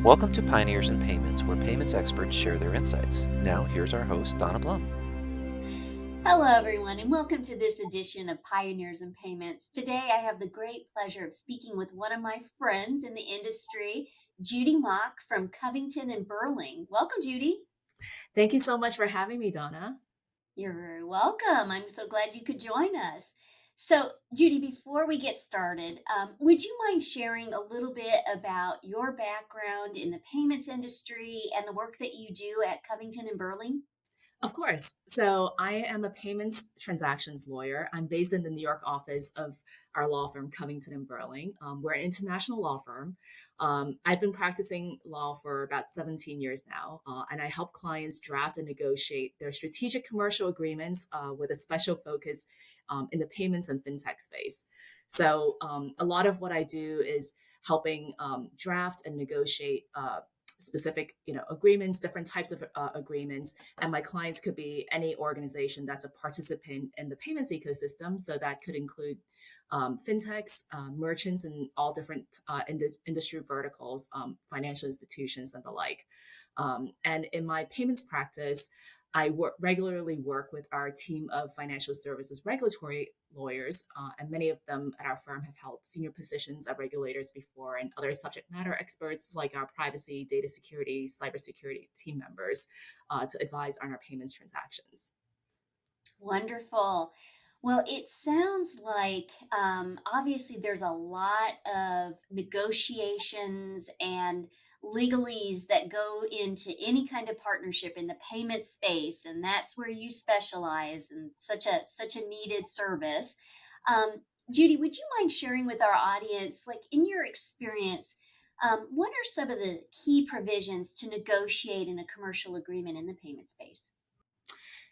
Welcome to Pioneers in Payments, where payments experts share their insights. Now, here's our host, Donna Blum. Hello, everyone, and welcome to this edition of Pioneers in Payments. Today, I have the great pleasure of speaking with one of my friends in the industry, Judy Mok from Covington Burling. Welcome, Judy. Thank you so much for having me, Donna. You're very welcome. I'm so glad you could join us. So, Judy, before we get started, would you mind sharing a little bit about your background in the payments industry and the work that you do at Covington Burling? Of course. So I am a payments transactions lawyer. I'm based in the New York office of our law firm, Covington and Burling. We're an international law firm. I've been practicing law for about 17 years now, and I help clients draft and negotiate their strategic commercial agreements with a special focus in the payments and fintech space. So a lot of what I do is helping draft and negotiate specific agreements, different types of agreements, and my clients could be any organization that's a participant in the payments ecosystem. So that could include fintechs, merchants, and all different industry verticals, financial institutions, and the like. And in my payments practice, I regularly work with our team of financial services regulatory lawyers, and many of them at our firm have held senior positions at regulators before, and other subject matter experts like our privacy, data security, cybersecurity team members to advise on our payments transactions. Wonderful. Well, it sounds like obviously there's a lot of negotiations and legalese that go into any kind of partnership in the payment space, and that's where you specialize and such a needed service. Judy, would you mind sharing with our audience, like in your experience, what are some of the key provisions to negotiate in a commercial agreement in the payment space?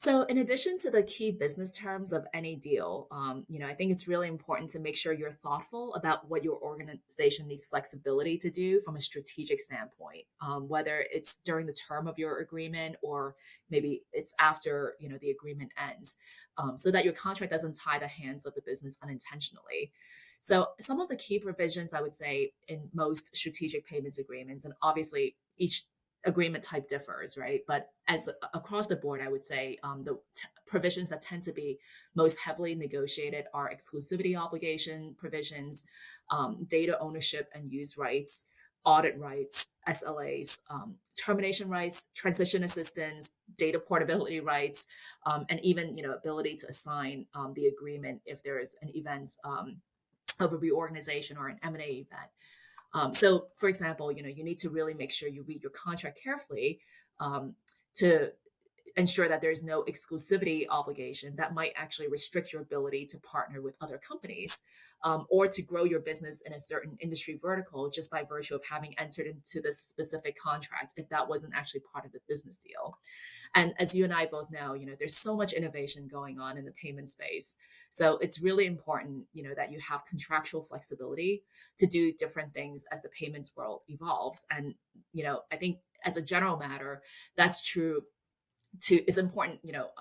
So, in addition to the key business terms of any deal, I think it's really important to make sure you're thoughtful about what your organization needs flexibility to do from a strategic standpoint, whether it's during the term of your agreement or maybe it's after the agreement ends, so that your contract doesn't tie the hands of the business unintentionally. So, some of the key provisions I would say in most strategic payments agreements, and obviously each agreement type differs, right? But as across the board, I would say provisions that tend to be most heavily negotiated are exclusivity obligation provisions, data ownership and use rights, audit rights, SLAs, termination rights, transition assistance, data portability rights, and even ability to assign the agreement if there is an event of a reorganization or an M&A event. So, for example, you need to really make sure you read your contract carefully to ensure that there's no exclusivity obligation that might actually restrict your ability to partner with other companies or to grow your business in a certain industry vertical just by virtue of having entered into this specific contract if that wasn't actually part of the business deal. And as you and I both know, there's so much innovation going on in the payment space. So it's really important, that you have contractual flexibility to do different things as the payments world evolves. And, I think as a general matter, that's true it's important,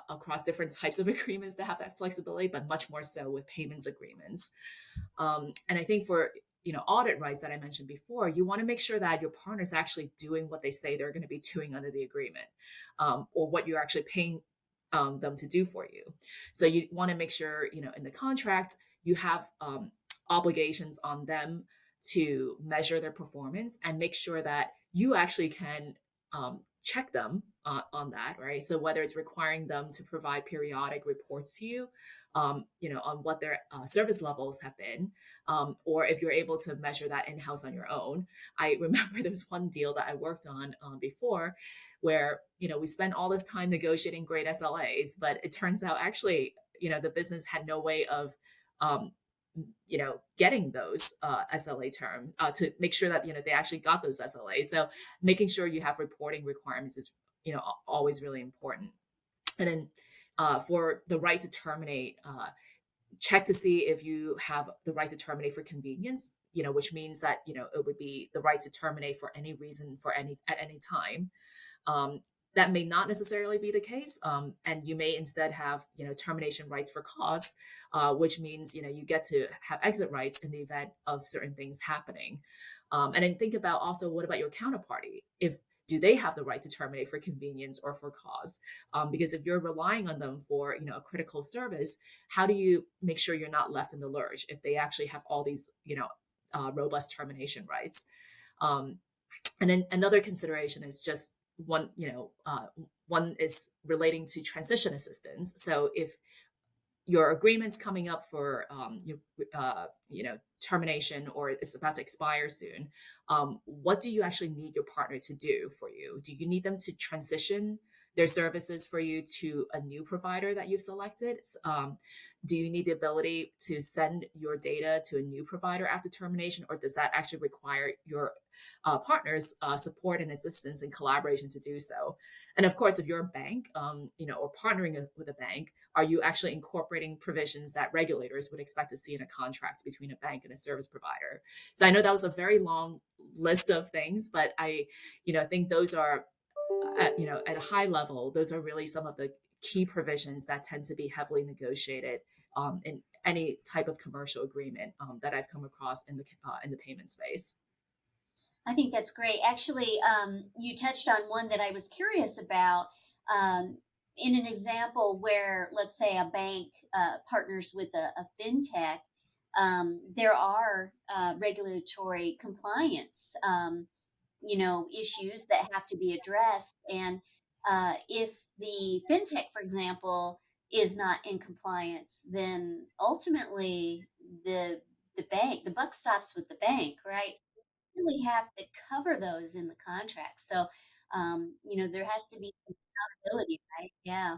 across different types of agreements to have that flexibility, but much more so with payments agreements. And I think for audit rights that I mentioned before, you want to make sure that your partner is actually doing what they say they're going to be doing under the agreement, or what you're actually paying them to do for you. So you want to make sure in the contract you have obligations on them to measure their performance and make sure that you actually can check them on that, right? So whether it's requiring them to provide periodic reports to you, on what their service levels have been, or if you're able to measure that in-house on your own. I remember there was one deal that I worked on before where, we spent all this time negotiating great SLAs, but it turns out actually, the business had no way of, getting those SLA terms to make sure that, they actually got those SLAs. So making sure you have reporting requirements is, always really important. And then for the right to terminate, check to see if you have the right to terminate for convenience, which means that, it would be the right to terminate for any reason at any time. That may not necessarily be the case. And you may instead have, termination rights for cause, which means, you get to have exit rights in the event of certain things happening. And then think about also, what about your counterparty? If do they have the right to terminate for convenience or for cause? Because if you're relying on them for a critical service, how do you make sure you're not left in the lurch if they actually have all these robust termination rights? Um, and then another consideration is just one is relating to transition assistance. So if your agreement's coming up for termination, or it's about to expire soon, what do you actually need your partner to do for you? Do you need them to transition their services for you to a new provider that you've selected? Do you need the ability to send your data to a new provider after termination, or does that actually require your partner's support and assistance and collaboration to do so? And of course, if you're a bank, or partnering with a bank, are you actually incorporating provisions that regulators would expect to see in a contract between a bank and a service provider? So I know that was a very long list of things, but I think those are, at a high level, those are really some of the key provisions that tend to be heavily negotiated in any type of commercial agreement that I've come across in the payment space. I think that's great. Actually, you touched on one that I was curious about. In an example where, let's say, a bank partners with a fintech, there are regulatory compliance, issues that have to be addressed. And if the fintech, for example, is not in compliance, then ultimately the buck stops with the bank, right? Really have to cover those in the contract. So, there has to be some accountability, right? Yeah.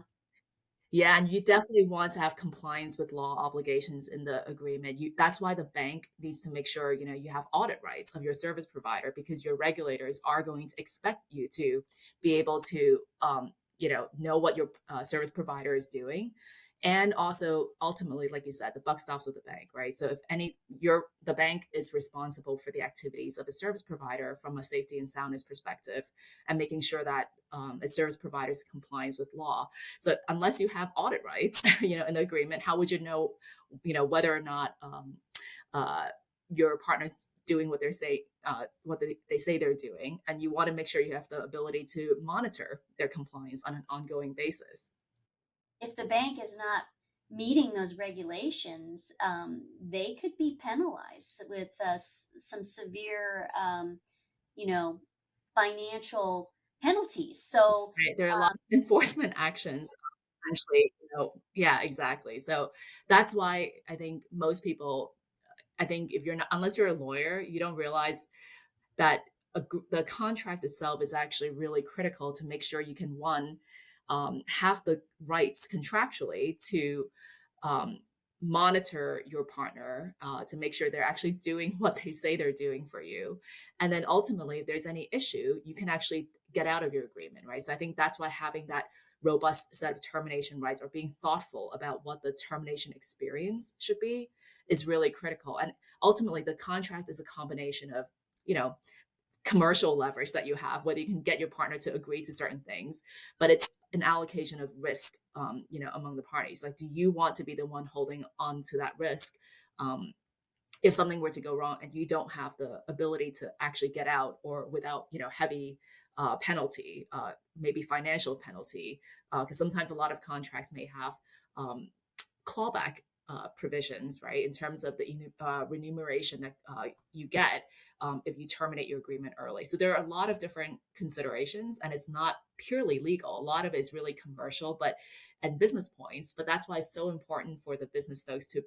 Yeah, and you definitely want to have compliance with law obligations in the agreement. That's why the bank needs to make sure, you have audit rights of your service provider, because your regulators are going to expect you to be able to, know what your service provider is doing. And also, ultimately, like you said, the buck stops with the bank, right? So if the bank is responsible for the activities of a service provider from a safety and soundness perspective, and making sure that a service provider is compliance with law. So unless you have audit rights, in the agreement, how would you know, whether or not uh, your partner's doing what they say they're doing? And you want to make sure you have the ability to monitor their compliance on an ongoing basis. If the bank is not meeting those regulations, they could be penalized with some severe, you know, financial penalties. So, Right? There are a lot of enforcement actions. Essentially, yeah, exactly. So that's why I think most people, I think if you're not, unless you're a lawyer, you don't realize that the contract itself is actually really critical to make sure you can, one, have the rights contractually to um, monitor your partner, to make sure they're actually doing what they say they're doing for you. And then ultimately, if there's any issue, you can actually get out of your agreement, right? So I think that's why having that robust set of termination rights, or being thoughtful about what the termination experience should be, is really critical. And ultimately, the contract is a combination of, you know, commercial leverage that you have, whether you can get your partner to agree to certain things, but it's an allocation of risk, among the parties. Like, do you want to be the one holding on to that risk? Um, if something were to go wrong and you don't have the ability to actually get out, or without, heavy penalty, maybe financial penalty, because sometimes a lot of contracts may have um, clawback provisions, right, in terms of the remuneration that you get if you terminate your agreement early. So there are a lot of different considerations, and it's not purely legal. A lot of it is really commercial, and business points. But that's why it's so important for the business folks to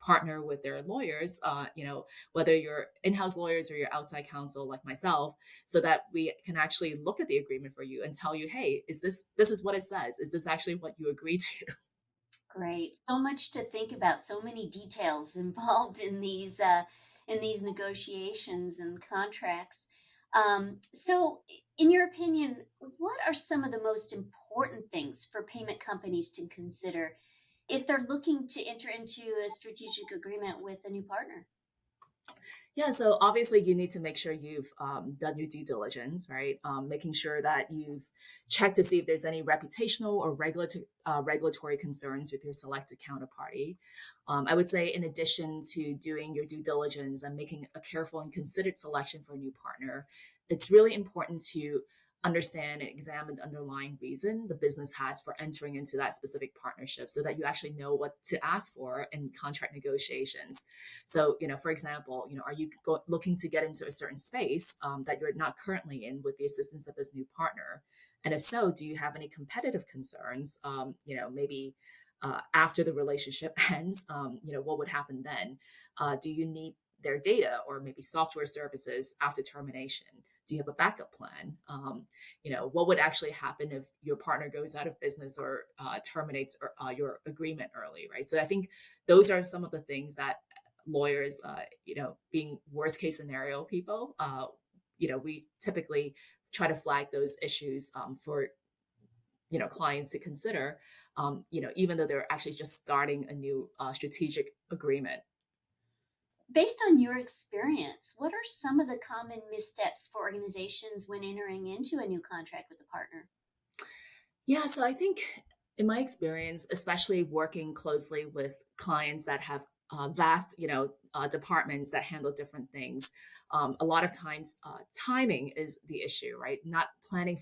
partner with their lawyers, whether you're in-house lawyers or you're outside counsel like myself, so that we can actually look at the agreement for you and tell you, hey, this is what it says. Is this actually what you agree to? great. So much to think about, so many details involved in these negotiations and contracts. So, in your opinion, what are some of the most important things for payment companies to consider if they're looking to enter into a strategic agreement with a new partner? Yeah, so obviously you need to make sure you've done your due diligence, right? Making sure that you've checked to see if there's any reputational or regulatory concerns with your selected counterparty. I would say, in addition to doing your due diligence and making a careful and considered selection for a new partner, it's really important to understand and examine the underlying reason the business has for entering into that specific partnership so that you actually know what to ask for in contract negotiations. So, for example, are you looking to get into a certain space that you're not currently in with the assistance of this new partner? And if so, do you have any competitive concerns? Maybe after the relationship ends, what would happen then? Do you need their data or maybe software services after termination? Do you have a backup plan? What would actually happen if your partner goes out of business or terminates your agreement early, right? So I think those are some of the things that lawyers, being worst case scenario people, we typically try to flag those issues for clients to consider, even though they're actually just starting a new strategic agreement. Based on your experience, what are some of the common missteps for organizations when entering into a new contract with a partner? Yeah, so I think in my experience, especially working closely with clients that have vast, departments that handle different things, a lot of times timing is the issue, right? Not planning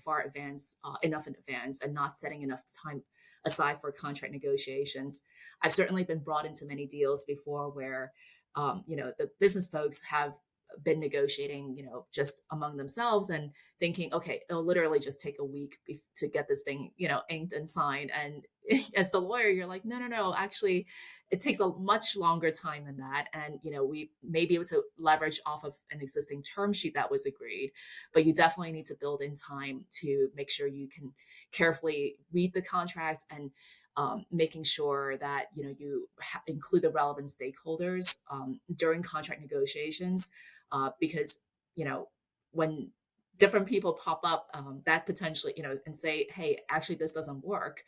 enough in advance, and not setting enough time aside for contract negotiations. I've certainly been brought into many deals before where, the business folks have been negotiating, just among themselves and thinking, okay, it'll literally just take a week to get this thing, inked and signed. And as the lawyer, you're like, no, no, no, actually, it takes a much longer time than that. And, we may be able to leverage off of an existing term sheet that was agreed, but you definitely need to build in time to make sure you can carefully read the contract and making sure that you include the relevant stakeholders during contract negotiations, because when different people pop up that potentially and say, hey, actually this doesn't work,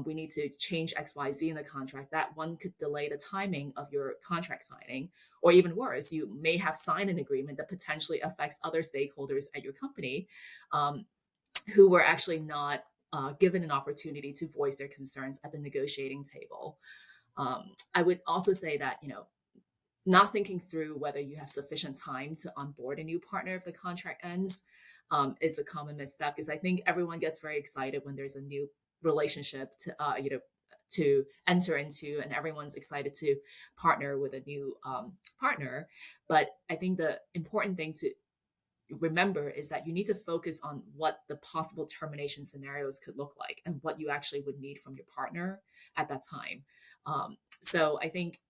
we need to change XYZ in the contract, that one could delay the timing of your contract signing. Or even worse, you may have signed an agreement that potentially affects other stakeholders at your company, who were actually not given an opportunity to voice their concerns at the negotiating table. I would also say that not thinking through whether you have sufficient time to onboard a new partner if the contract ends is a common misstep, because I think everyone gets very excited when there's a new relationship to enter into, and everyone's excited to partner with a new partner. But I think the important thing to remember is that you need to focus on what the possible termination scenarios could look like and what you actually would need from your partner at that time. So I think,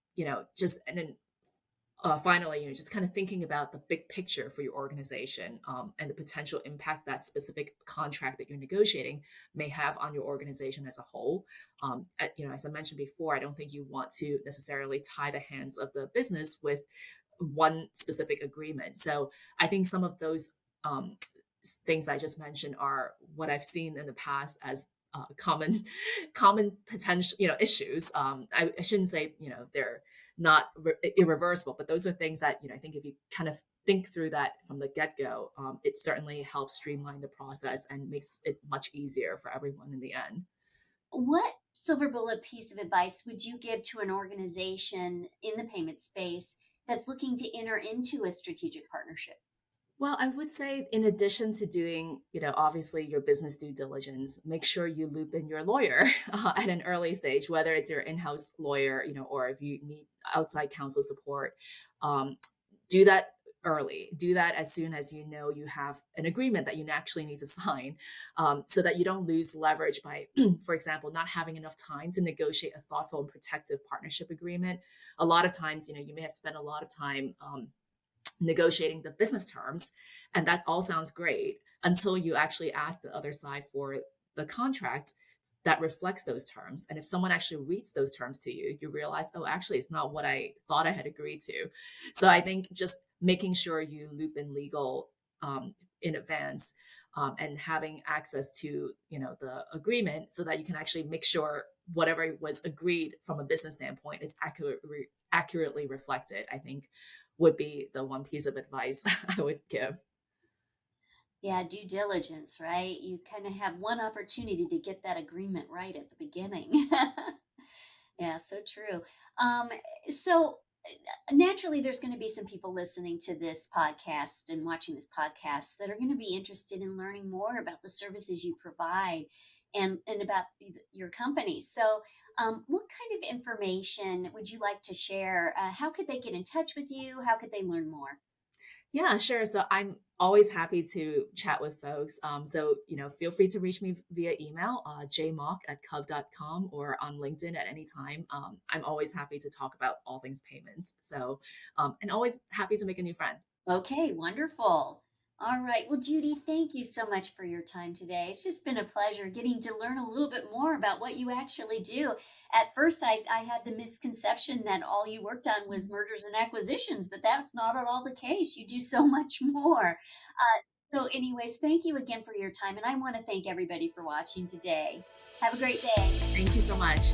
just, and then finally, just kind of thinking about the big picture for your organization, and the potential impact that specific contract that you're negotiating may have on your organization as a whole. As I mentioned before, I don't think you want to necessarily tie the hands of the business with one specific agreement. So I think some of those things I just mentioned are what I've seen in the past as common potential issues. I shouldn't say they're not irreversible, but those are things that I think if you kind of think through that from the get-go, it certainly helps streamline the process and makes it much easier for everyone in the end. What silver bullet piece of advice would you give to an organization in the payment space that's looking to enter into a strategic partnership? Well, I would say, in addition to doing, obviously your business due diligence, make sure you loop in your lawyer at an early stage, whether it's your in-house lawyer, or if you need outside counsel support. Do that early. Do that as soon as you have an agreement that you actually need to sign, so that you don't lose leverage by, for example, not having enough time to negotiate a thoughtful and protective partnership agreement. A lot of times, you may have spent a lot of time negotiating the business terms, and that all sounds great until you actually ask the other side for the contract that reflects those terms. And if someone actually reads those terms to you, you realize, oh, actually, it's not what I thought I had agreed to. So I think just making sure you loop in legal in advance, and having access to the agreement so that you can actually make sure whatever was agreed from a business standpoint is accurately reflected, I think would be the one piece of advice I would give. Yeah, due diligence, right? You kind of have one opportunity to get that agreement right at the beginning. Yeah, so true. Um, so naturally, there's going to be some people listening to this podcast and watching this podcast that are going to be interested in learning more about the services you provide and about your company. So, what kind of information would you like to share? How could they get in touch with you? How could they learn more? Yeah, sure. So I'm always happy to chat with folks. So, feel free to reach me via email, jmock@cov.com, or on LinkedIn at any time. I'm always happy to talk about all things payments. So, and always happy to make a new friend. Okay, wonderful. All right. Well, Judy, thank you so much for your time today. It's just been a pleasure getting to learn a little bit more about what you actually do. At first, I had the misconception that all you worked on was mergers and acquisitions, but that's not at all the case. You do so much more. So, anyways, thank you again for your time. And I want to thank everybody for watching today. Have a great day. Thank you so much.